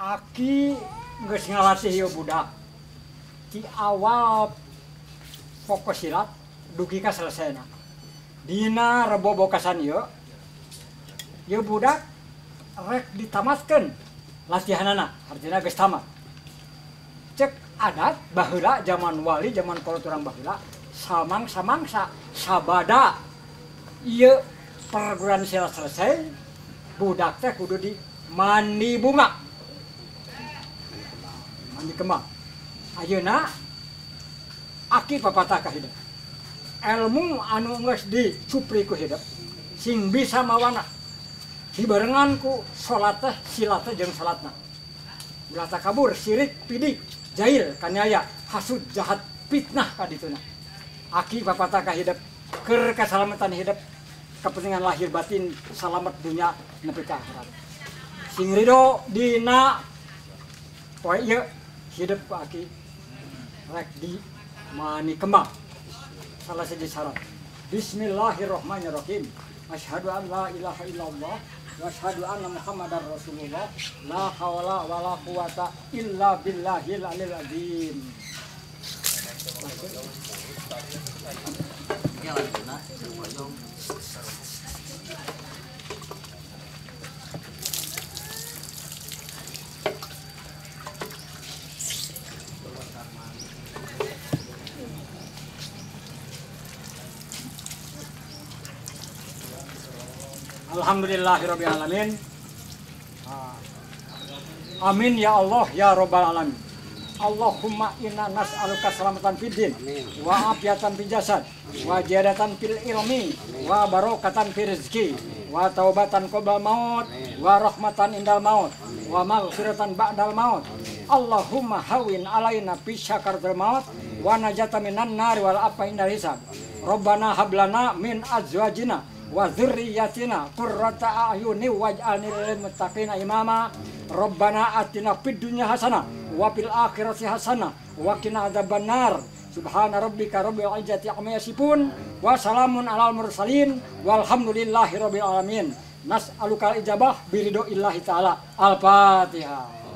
Aki geus ngalatih ieu budak. Ti awal fokus silat dugi ka selesaina. Dina rebobokasan ieu budak rek ditamatkeun latihanana, artinya geus tamat. Cek adat baheula zaman wali zaman koloturang baheula samang-samangsa sabada ieu perguruan silat selesai budak teh kudu di mandi bunga, mandi kembang. Ayeuna aki papatah ka hidup ilmu anu geus dicupri ku hidup sing bisa mawana dibarengan ku salat teh silat teh jeung salatna. Ulah takabur, sirik, pidik, jahil, kaniaya, hasud, jahat, fitnah kadituna. Aki papatah ka hidup keur kasalamatan hidup, kepentingan lahir batin salamet dunia nepi ka akhirat. Sing ridho dina poe ieu hidup aki rek di mani kembang. Salah siji syarat. Bismillahirrahmanirrahim. Asyhadu an la ilaha illallah wa asyhadu anna Muhammadar Rasulullah. La haula wala quwata illa billahil aliyil azim. Alhamdulillahirabbil alamin. Amin ya Allah ya rabbal alamin. Allahumma inna nas'aluka salamatan fid din wa afiatan fil jasad wa ziyadatan fil ilmi wa barokatan fil rizqi wa taubatan qabla maut wa rahmatan indal maut wa maghfiratan ba'dal maut. Allahumma hawin alaina fi syakaratil maut wa najatan minan nari wal afa indal hisab. Rabbana hablana min azwajina wa dzurriyyatina qurrata a'yuni waj'alna lil muttaqina imama. Rabbana atina fid dunya hasanah wa fil akhirati hasanah wa qina adzabannar. Subhana rabbika rabbil izzati amma yasifun wa salamun alal mursalin walhamdulillahi rabbil alamin. Nas'alukal ijabah biridho illahi ta'ala. Al-Fatihah.